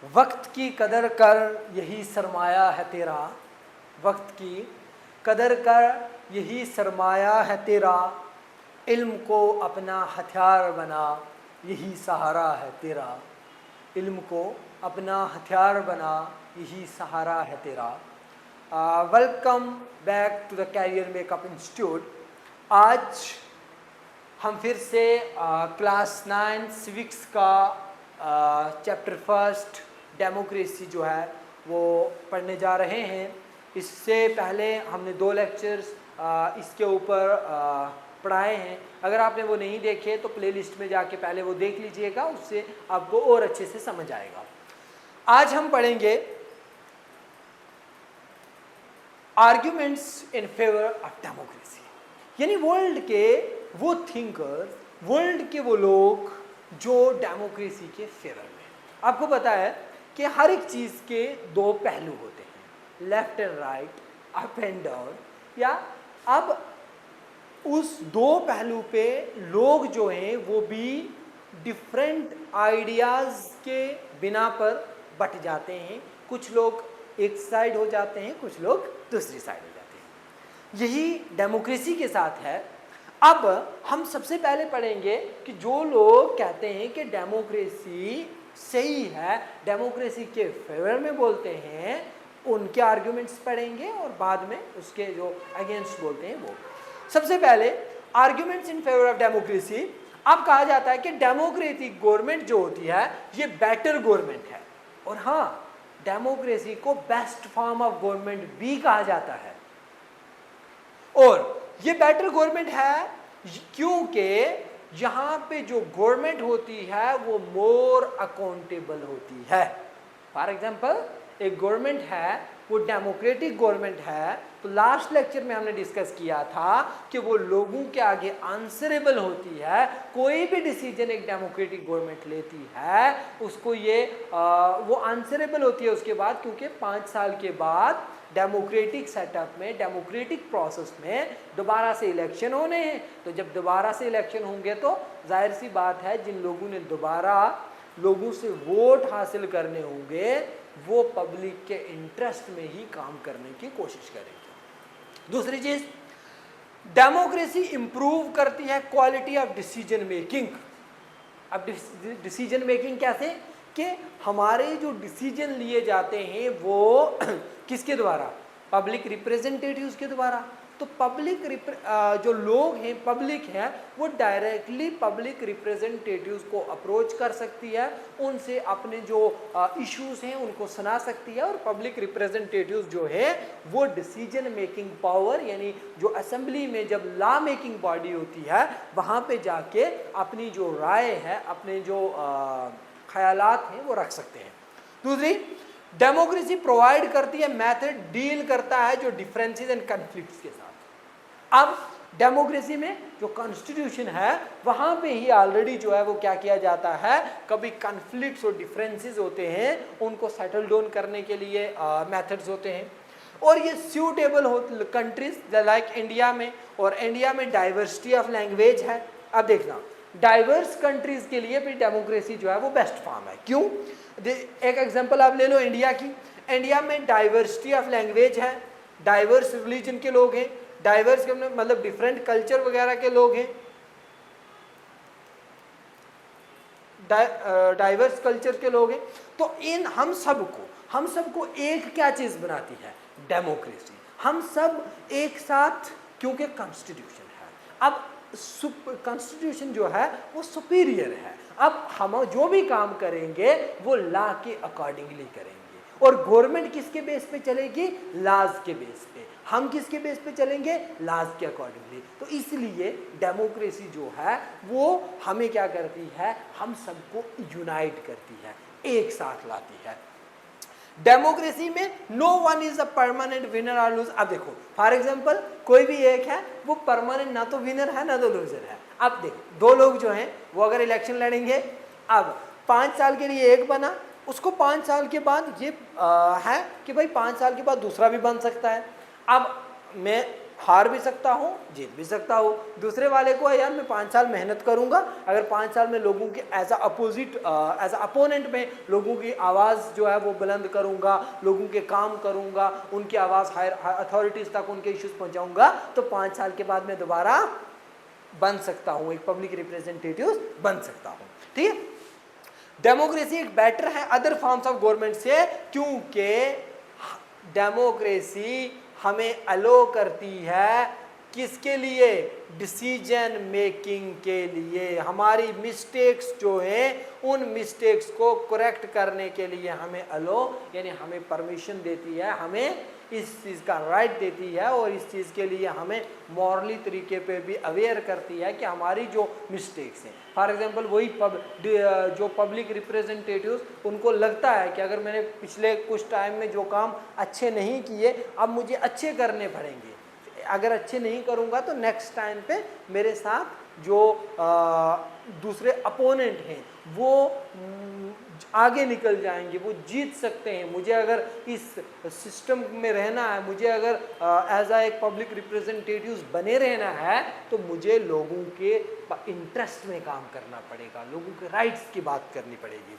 वक्त की कदर कर यही सरमाया है तेरा, वक्त की कदर कर यही सरमाया है तेरा, इल्म को अपना हथियार बना यही सहारा है तेरा, इल्म को अपना हथियार बना यही सहारा है तेरा। Welcome back to the career makeup institute. आज हम फिर से क्लास 9 सिविक्स का चैप्टर फर्स्ट डेमोक्रेसी जो है वो पढ़ने जा रहे हैं। इससे पहले हमने 2 लेक्चर्स इसके ऊपर पढ़ाए हैं। अगर आपने वो नहीं देखे तो प्लेलिस्ट में जाके पहले वो देख लीजिएगा, उससे आपको और अच्छे से समझ आएगा। आज हम पढ़ेंगे arguments in favour of democracy, यानी वर्ल्ड के वो थिंकर्स, वर्ल्ड के वो लोग जो डेमोक्रेसी के फेवर में। आपको पता है कि हर एक चीज़ के 2 पहलू होते हैं, left and right, up and down. या अब उस 2 पहलू पे लोग जो हैं वो भी डिफरेंट आइडियाज़ के बिना पर बट जाते हैं। कुछ लोग एक साइड हो जाते हैं, कुछ लोग दूसरी साइड हो जाते हैं। यही डेमोक्रेसी के साथ है। अब हम सबसे पहले पढ़ेंगे कि जो लोग कहते हैं कि डेमोक्रेसी सही है, डेमोक्रेसी के फेवर में बोलते हैं, उनके आर्ग्यूमेंट्स पढ़ेंगे और बाद में उसके जो अगेंस्ट बोलते हैं वो। सबसे पहले arguments in favour of democracy. अब कहा जाता है कि डेमोक्रेटिक गवर्नमेंट जो होती है ये बेटर गवर्नमेंट है, और हाँ, डेमोक्रेसी को बेस्ट फॉर्म ऑफ गवर्नमेंट भी कहा जाता है। और ये बेटर गवर्नमेंट है क्योंकि यहाँ पे जो गवर्नमेंट होती है वो मोर अकाउंटेबल होती है। फॉर एग्जाम्पल, एक गवर्नमेंट है वो डेमोक्रेटिक गवर्नमेंट है, तो लास्ट लेक्चर में हमने डिस्कस किया था कि वो लोगों के आगे आंसरेबल होती है। कोई भी डिसीजन एक डेमोक्रेटिक गवर्नमेंट लेती है उसको ये वो आंसरेबल होती है उसके बाद, क्योंकि 5 साल के बाद डेमोक्रेटिक सेटअप में, डेमोक्रेटिक प्रोसेस में दोबारा से इलेक्शन होने हैं। तो जब दोबारा से इलेक्शन होंगे तो जाहिर सी बात है जिन लोगों ने दोबारा लोगों से वोट हासिल करने होंगे वो पब्लिक के इंटरेस्ट में ही काम करने की कोशिश करेंगे। दूसरी चीज, डेमोक्रेसी इंप्रूव करती है क्वालिटी ऑफ डिसीजन मेकिंग। अब डिसीजन मेकिंग कैसे कि हमारे जो डिसीजन लिए जाते हैं वो किसके द्वारा, पब्लिक रिप्रेजेंटेटिव्स के द्वारा। तो पब्लिक जो लोग हैं, पब्लिक है, वो डायरेक्टली पब्लिक रिप्रेजेंटेटिव्स को अप्रोच कर सकती है, उनसे अपने जो इश्यूज हैं उनको सुना सकती है। और पब्लिक रिप्रेजेंटेटिव्स जो है वो डिसीजन मेकिंग पावर, यानी जो असेंबली में जब लॉ मेकिंग बॉडी होती है वहाँ पे जाके अपनी जो राय है, अपने जो ख्यालात हैं वो रख सकते हैं। दूसरी, डेमोक्रेसी प्रोवाइड करती है मेथड, डील करता है जो डिफरेंसेस एंड कन्फ्लिक्ट्स के साथ। अब डेमोक्रेसी में जो कॉन्स्टिट्यूशन है वहां पे ही ऑलरेडी जो है वो क्या किया जाता है, कभी कन्फ्लिक्ट्स और डिफरेंसेस होते हैं उनको सेटल डाउन करने के लिए मेथड्स होते हैं। और ये सूटेबल हो कंट्रीज लाइक इंडिया में, और इंडिया में डाइवर्सिटी ऑफ लैंग्वेज है। अब देखना, डाइवर्स कंट्रीज के लिए भी डेमोक्रेसी जो है वो बेस्ट फॉर्म है। क्यों? एक एग्जांपल आप ले लो इंडिया की। इंडिया में डाइवर्सिटी ऑफ लैंग्वेज है, डाइवर्स रिलीजन के लोग हैं, डाइवर्स मतलब डिफरेंट कल्चर वगैरह के लोग हैं, डाइवर्स कल्चर के लोग हैं। तो इन हम सबको एक क्या चीज बनाती है, डेमोक्रेसी। हम सब एक साथ, क्योंकि कॉन्स्टिट्यूशन है। अब कॉन्स्टिट्यूशन जो है वो सुपीरियर है। अब हम जो भी काम करेंगे वो लॉ के अकॉर्डिंगली करेंगे, और गवर्नमेंट किसके बेस पे चलेगी, लॉज के बेस पे। हम किसके बेस पे चलेंगे, लॉज के अकॉर्डिंगली। तो इसलिए डेमोक्रेसी जो है वो हमें क्या करती है, हम सबको यूनाइट करती है, एक साथ लाती है। डेमोक्रेसी में no one is a permanent winner और लूज। अब देखो, फॉर एग्जांपल, कोई भी एक है वो परमानेंट ना तो विनर है ना तो लूजर है। अब देखो, 2 लोग जो हैं वो अगर इलेक्शन लड़ेंगे, अब 5 साल के लिए एक बना, उसको 5 साल के बाद ये है कि भाई 5 साल के बाद दूसरा भी बन सकता है। अब मैं हार भी सकता हूँ, जीत भी सकता हूँ। दूसरे वाले को है यार मैं 5 साल मेहनत करूँगा, अगर 5 साल में लोगों के एज अ अपोनेंट में लोगों की आवाज़ जो है वो बुलंद करूँगा, लोगों के काम करूँगा, उनकी आवाज़ हायर अथॉरिटीज़ तक उनके इश्यूज पहुँचाऊँगा, तो 5 साल के बाद मैं दोबारा बन सकता हूँ, एक पब्लिक रिप्रेजेंटेटिव बन सकता हूँ। ठीक है, डेमोक्रेसी एक बेटर है अदर फॉर्म्स ऑफ गवर्नमेंट से, क्योंकि डेमोक्रेसी हमें अलो करती है किसके लिए, डिसीजन मेकिंग के लिए। हमारी मिस्टेक्स जो हैं उन मिस्टेक्स को करेक्ट करने के लिए हमें अलो यानी हमें परमिशन देती है, हमें इस चीज़ का राइट देती है, और इस चीज़ के लिए हमें मॉरली तरीके पे भी अवेयर करती है कि हमारी जो मिस्टेक्स हैं, फॉर एग्जांपल वही जो पब्लिक रिप्रेजेंटेटिव्स उनको लगता है कि अगर मैंने पिछले कुछ टाइम में जो काम अच्छे नहीं किए अब मुझे अच्छे करने पड़ेंगे, अगर अच्छे नहीं करूँगा तो नेक्स्ट टाइम पे मेरे साथ जो दूसरे अपोनेंट हैं वो आगे निकल जाएंगे, वो जीत सकते हैं। मुझे अगर इस सिस्टम में रहना है, मुझे अगर एज आ एक पब्लिक रिप्रेजेंटेटिव्स बने रहना है, तो मुझे लोगों के इंटरेस्ट में काम करना पड़ेगा, लोगों के राइट्स की बात करनी पड़ेगी।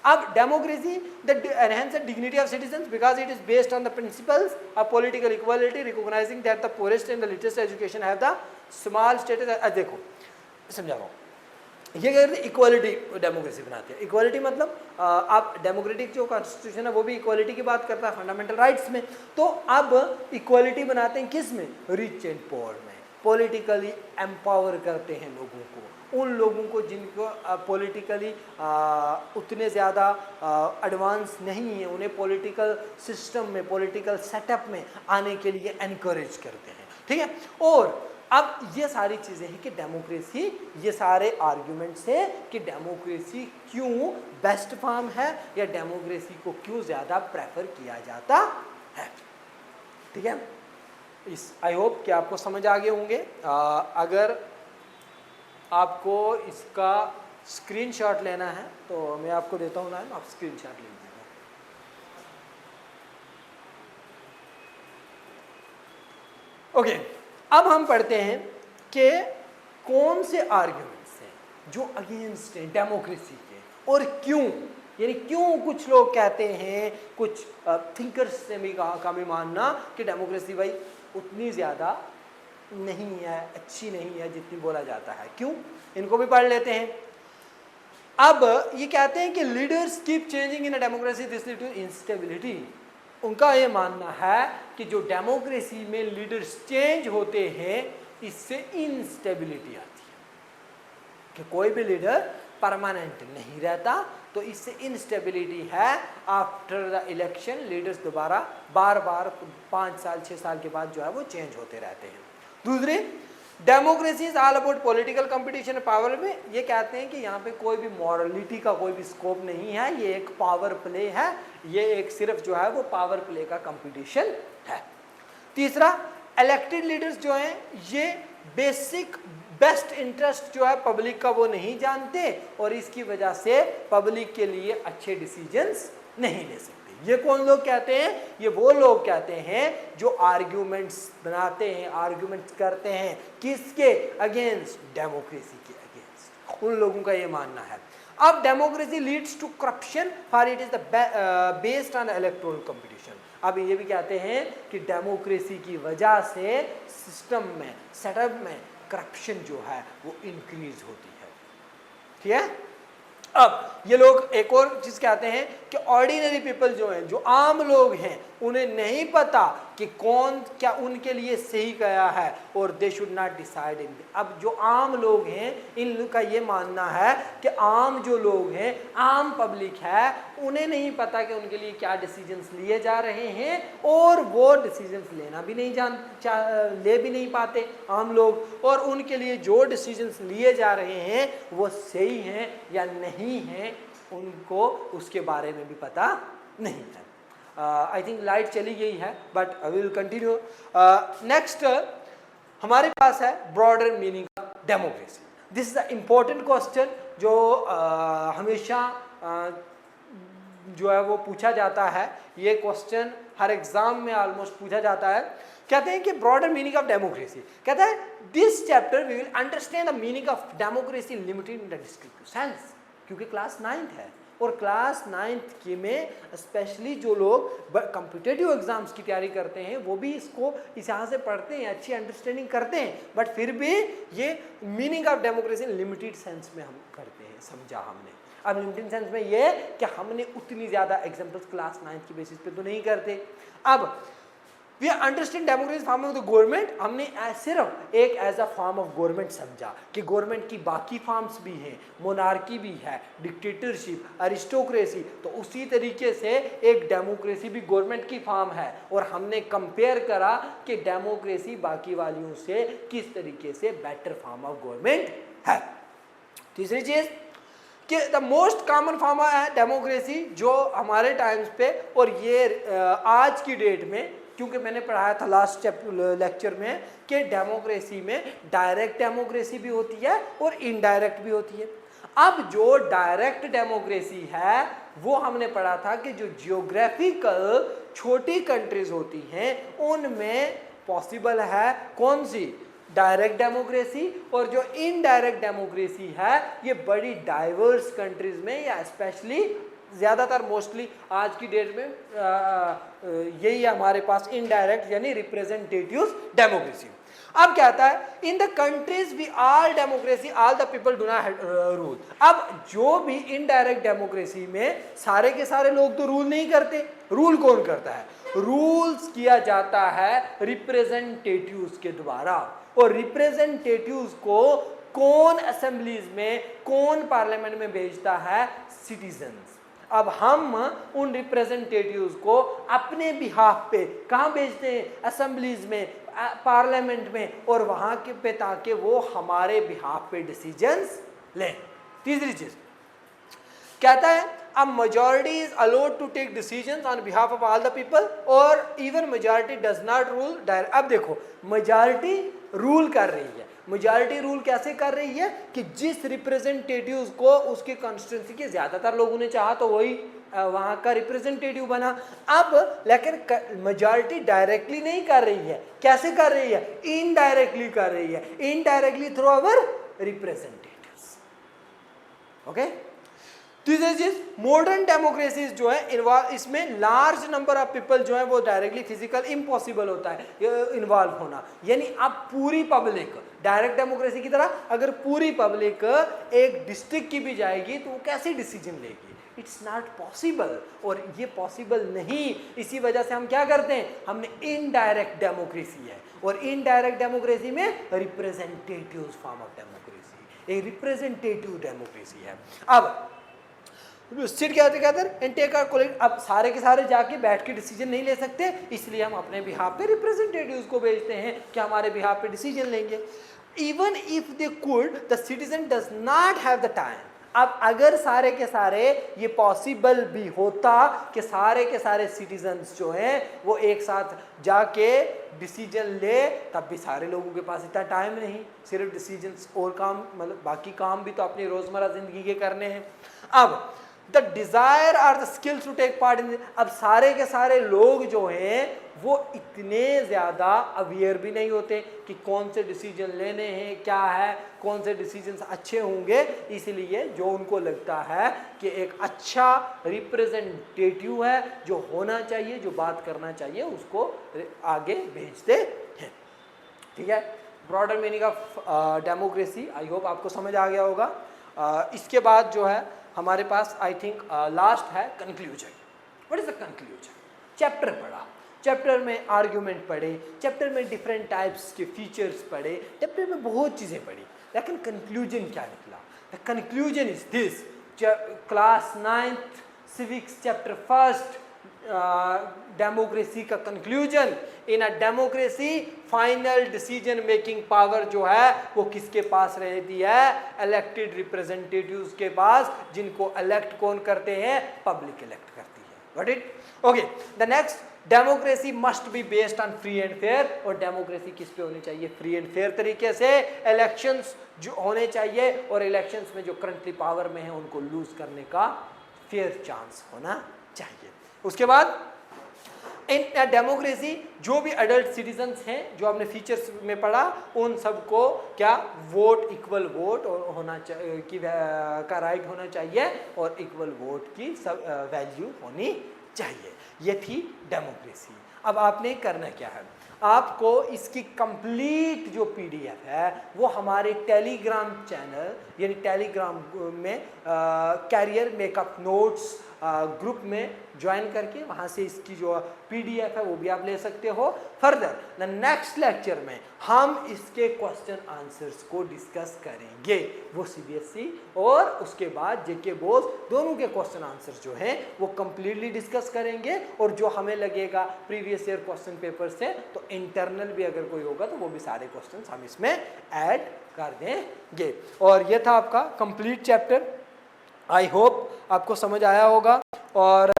अब democracy the enhance the dignity of citizens because it is based on the principles of political equality, recognising that the poorest and the littlest education have the small status. देखो समझा रहा हूँ, ये कहते हैं इक्वालिटी डेमोक्रेसी बनाते हैं। Equality मतलब आप डेमोक्रेटिक जो कॉन्स्टिट्यूशन है वो भी इक्वालिटी की बात करता है, फंडामेंटल राइट्स में। तो अब इक्वालिटी बनाते हैं किस में, रिच एंड पुअर में, पॉलिटिकली एम्पावर करते हैं लोगों को, उन लोगों को जिनको पॉलिटिकली उतने ज़्यादा एडवांस नहीं है, उन्हें पॉलिटिकल सिस्टम में, पॉलिटिकल सेटअप में आने के लिए एनकरेज करते हैं। ठीक है, और अब ये सारी चीज़ें हैं कि डेमोक्रेसी, ये सारे आर्ग्यूमेंट्स हैं कि डेमोक्रेसी क्यों बेस्ट फॉर्म है या डेमोक्रेसी को क्यों ज़्यादा प्रेफर किया जाता है। ठीक है, इस आई होप कि आपको समझ आ गए होंगे। अगर आपको इसका स्क्रीनशॉट लेना है तो मैं आपको देता हूँ नाम, आप स्क्रीनशॉट ले लीजिएगा। ओके, अब हम पढ़ते हैं कि कौन से आर्ग्यूमेंट्स हैं जो अगेंस्ट हैं डेमोक्रेसी के, और क्यों, यानी क्यों कुछ लोग कहते हैं, कुछ थिंकर्स से भी का भी मानना कि डेमोक्रेसी भाई उतनी ज़्यादा नहीं है, अच्छी नहीं है जितनी बोला जाता है। क्यों, इनको भी पढ़ लेते हैं। अब ये कहते हैं कि leaders keep changing in a democracy, this lead to instability. उनका ये मानना है कि जो डेमोक्रेसी में लीडर्स चेंज होते हैं इससे इंस्टेबिलिटी आती है, कि कोई भी लीडर परमानेंट नहीं रहता, तो इससे इंस्टेबिलिटी है। आफ्टर द इलेक्शन लीडर्स दोबारा बार बार 5 साल 6 साल के बाद जो है वो चेंज होते रहते हैं। दूसरी, democracy is all about political competition power में, ये कहते हैं कि यहाँ पे कोई भी मॉरलिटी का कोई भी स्कोप नहीं है, ये एक पावर प्ले है, ये एक सिर्फ जो है वो पावर प्ले का कंपटीशन है। तीसरा, इलेक्टेड लीडर्स जो हैं ये बेसिक बेस्ट इंटरेस्ट जो है पब्लिक का वो नहीं जानते, और इसकी वजह से पब्लिक के लिए अच्छे डिसीजंस नहीं ले सकते। ये कौन लोग कहते हैं, ये वो लोग कहते हैं जो आर्ग्यूमेंट्स बनाते हैं, आर्ग्यूमेंट्स करते हैं किसके अगेंस्ट, डेमोक्रेसी के अगेंस्ट, उन लोगों का ये मानना है। अब democracy leads to corruption for it is the based on electoral competition. अब ये भी कहते हैं कि डेमोक्रेसी की वजह से सिस्टम में, सेटअप में करप्शन जो है वो इंक्रीज होती है। ठीक है, अब ये लोग एक और चीज कहते हैं कि ऑर्डिनरी पीपल जो हैं, जो आम लोग हैं, उन्हें नहीं पता कि कौन क्या उनके लिए सही गया है, और they should not decide in. अब जो आम लोग हैं इन लोग का ये मानना है कि आम जो लोग हैं, आम पब्लिक है, उन्हें नहीं पता कि उनके लिए क्या डिसीजंस लिए जा रहे हैं, और वो डिसीजंस लेना भी नहीं ले भी नहीं पाते आम लोग, और उनके लिए जो डिसीजंस लिए जा रहे हैं वो सही हैं या नहीं हैं उनको उसके बारे में भी पता नहीं है। आई थिंक लाइट चली गई है, but I will continue. Next हमारे पास है broader meaning of democracy. This is the important question जो हमेशा जो है वो पूछा जाता है। ये क्वेश्चन हर एग्जाम में ऑलमोस्ट पूछा जाता है कहते हैं कि ब्रॉडर मीनिंग ऑफ डेमोक्रेसी, कहता है this chapter we will understand the meaning of democracy limited in the descriptive sense, क्योंकि क्लास 9th है और क्लास 9th के में स्पेशली जो लोग कॉम्पिटिटिव एग्जाम्स की तैयारी करते हैं वो भी इसको इस यहाँ से पढ़ते हैं, अच्छी अंडरस्टैंडिंग करते हैं, बट फिर भी ये meaning of democracy limited sense में हम करते हैं, समझा हमने। अब लिमिटेड सेंस में ये कि हमने उतनी ज़्यादा एग्जाम्पल्स क्लास 9th की बेसिस पे तो नहीं करते। अब we understand democracy form of the government, हमने सिर्फ एक as a form of government समझा कि गवर्नमेंट की बाकी फॉर्म्स भी हैं, मोनार्की भी है, डिक्टेटरशिप, अरिस्टोक्रेसी, तो उसी तरीके से एक डेमोक्रेसी भी गवर्नमेंट की फॉर्म है और हमने कंपेयर करा कि डेमोक्रेसी बाकी वालियों से किस तरीके से बेटर फॉर्म ऑफ गवर्नमेंट है। तीसरी चीज़ कि द मोस्ट कॉमन फॉर्म है डेमोक्रेसी जो हमारे टाइम्स पे, और ये आज की डेट में, क्योंकि मैंने पढ़ाया था लास्ट लेक्चर में कि डेमोक्रेसी में डायरेक्ट डेमोक्रेसी भी होती है और इनडायरेक्ट भी होती है। अब जो डायरेक्ट डेमोक्रेसी है वो हमने पढ़ा था कि जो जियोग्राफिकल छोटी कंट्रीज होती हैं उनमें पॉसिबल है कौन सी, डायरेक्ट डेमोक्रेसी, और जो इनडायरेक्ट डेमोक्रेसी है ये बड़ी डाइवर्स कंट्रीज में या स्पेशली ज़्यादातर मोस्टली आज की डेट में यही है हमारे पास इनडायरेक्ट यानी रिप्रेजेंटेटिव डेमोक्रेसी। अब क्या आता है, in the countries we all democracy all the people do not rule. अब जो भी इनडायरेक्ट डेमोक्रेसी में सारे के सारे लोग तो रूल नहीं करते, रूल कौन करता है, रूल्स किया जाता है रिप्रेजेंटेटिव्स के द्वारा, और रिप्रेजेंटेटिव्स को कौन असेंबलीज में, कौन पार्लियामेंट में भेजता है, सिटीजन्स। अब हम उन रिप्रेजेंटेटिव्स को अपने बिहाफ पे कहाँ भेजते हैं, असेंबलीज में, पार्लियामेंट में, और वहाँ के पे ताकि वो हमारे बिहाफ पे डिसीजंस लें। तीसरी चीज कहता है अब majority is allowed to take decisions on behalf of all the people और even majority does not rule direct। अब देखो majority रूल कर रही है, मेजॉरिटी रूल कैसे कर रही है कि जिस रिप्रेजेंटेटिव्स को उसके कॉन्स्टिट्यूंसी के ज्यादातर लोगों ने चाहा तो वही वहां का रिप्रेजेंटेटिव बना। अब लेकिन मेजॉरिटी डायरेक्टली नहीं कर रही है, कैसे कर रही है, इनडायरेक्टली कर रही है, indirectly through our representatives. Okay, तीसरी चीज मॉडर्न डेमोक्रेसीज जो है इन्वॉल्व, इसमें लार्ज नंबर ऑफ पीपल जो है वो डायरेक्टली फिजिकल इम्पॉसिबल होता है इन्वॉल्व होना, यानी अब पूरी पब्लिक डायरेक्ट डेमोक्रेसी की तरह अगर पूरी पब्लिक एक डिस्ट्रिक्ट की भी जाएगी तो वो कैसे डिसीजन लेगी, इट्स नॉट पॉसिबल, और ये पॉसिबल नहीं। इसी वजह से हम क्या करते हैं, हमने इनडायरेक्ट डेमोक्रेसी है, और इनडायरेक्ट डेमोक्रेसी में रिप्रेजेंटेटिव फॉर्म ऑफ डेमोक्रेसी, एक रिप्रेजेंटेटिव डेमोक्रेसी है। अब सीट क्या होती है, अब सारे के सारे जाके बैठ के डिसीजन नहीं ले सकते, इसलिए हम अपने बिहाफ पे रिप्रेजेंटेटिव्स को भेजते हैं कि हमारे बिहाफ पे डिसीजन लेंगे। Even if they could the citizen does not have the time. अब अगर सारे के सारे ये पॉसिबल भी होता कि सारे के सारे सिटीजन्स जो हैं वो एक साथ जाके डिसीजन ले, तब भी सारे लोगों के पास इतना टाइम नहीं, सिर्फ डिसीजंस और काम, मतलब बाकी काम भी तो अपनी रोजमर्रा जिंदगी के करने हैं। अब द डिजायर और the skills to take part in, अब सारे के सारे लोग जो हैं वो इतने ज़्यादा अवेयर भी नहीं होते कि कौन से डिसीजन लेने हैं, क्या है, कौन से डिसीजंस अच्छे होंगे, इसलिए जो उनको लगता है कि एक अच्छा रिप्रेजेंटेटिव है जो होना चाहिए, जो बात करना चाहिए, उसको आगे भेजते हैं। ठीक है, broader meaning of democracy I hope आपको समझ आ गया होगा। इसके बाद जो है हमारे पास आई थिंक लास्ट है conclusion. What is the conclusion? Chapter पढ़ा, चैप्टर में आर्ग्यूमेंट पढ़े, चैप्टर में डिफरेंट टाइप्स के फीचर्स पढ़े, चैप्टर में बहुत चीज़ें पढ़ी, लेकिन कंक्लूजन क्या निकला? The conclusion is this, class 9th civics chapter 1 democracy का conclusion, in a democracy final decision making power जो है वो किसके पास रहती है? इलेक्टेड रिप्रेजेंटेटिव्स के पास, जिनको इलेक्ट कौन करते हैं? पब्लिक इलेक्ट करती है। Got it? Okay, the next, democracy must be based on free and fair, और डेमोक्रेसी किस पे होनी चाहिए? फ्री एंड फेयर तरीके से। इलेक्शंस जो होने चाहिए, और इलेक्शंस में जो करंटली पावर में है उनको लूज करने का फेयर चांस होना चाहिए। उसके बाद इन डेमोक्रेसी जो भी अडल्ट सिटीजन्स हैं, जो आपने फीचर्स में पढ़ा, उन सबको क्या वोट, इक्वल वोट और होना चाहिए की का राइट होना चाहिए और इक्वल वोट की सब वैल्यू होनी चाहिए। ये थी डेमोक्रेसी। अब आपने करना क्या है, आपको इसकी कंप्लीट जो पीडीएफ है वो हमारे टेलीग्राम चैनल यानी टेलीग्राम में कैरियर मेकअप नोट्स ग्रुप में ज्वाइन करके वहाँ से इसकी जो पीडीएफ है वो भी आप ले सकते हो। फर्दर द नेक्स्ट लेक्चर में हम इसके क्वेश्चन आंसर्स को डिस्कस करेंगे, वो सीबीएसई और उसके बाद जेके बोर्ड दोनों के क्वेश्चन आंसर्स जो हैं वो कंप्लीटली डिस्कस करेंगे। और जो हमें लगेगा प्रीवियस ईयर क्वेश्चन पेपर से, तो इंटरनल भी अगर कोई होगा तो वो भी सारे क्वेश्चन हम इसमें ऐड कर देंगे। और ये था आपका कंप्लीट चैप्टर। आई होप आपको समझ आया होगा। और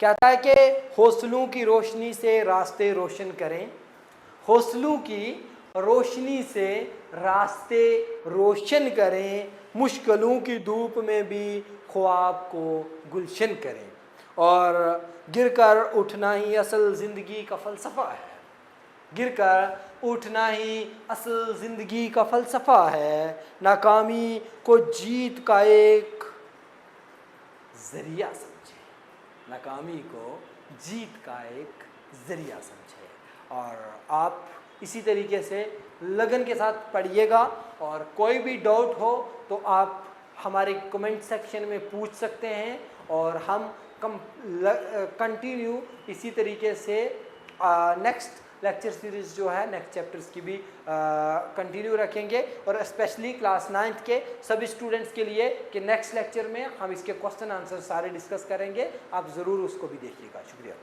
कहता है कि हौसलों की रोशनी से रास्ते रोशन करें, हौसलों की रोशनी से रास्ते रोशन करें, मुश्किलों की धूप में भी ख्वाब को गुलशन करें, और गिरकर उठना ही असल ज़िंदगी का फ़लसफ़ा है, गिरकर उठना ही असल ज़िंदगी का फ़लसफ़ा है, नाकामी को जीत का एक ज़रिया समझे, नाकामी को जीत का एक ज़रिया समझे। और आप इसी तरीके से लगन के साथ पढ़िएगा, और कोई भी डाउट हो तो आप हमारे कमेंट सेक्शन में पूछ सकते हैं, और हम कंटिन्यू इसी तरीके से नेक्स्ट लेक्चर सीरीज़ जो है नेक्स्ट चैप्टर्स की भी कंटिन्यू रखेंगे। और स्पेशली क्लास 9th के सभी स्टूडेंट्स के लिए कि नेक्स्ट लेक्चर में हम इसके क्वेश्चन आंसर सारे डिस्कस करेंगे, आप ज़रूर उसको भी देखिएगा। शुक्रिया।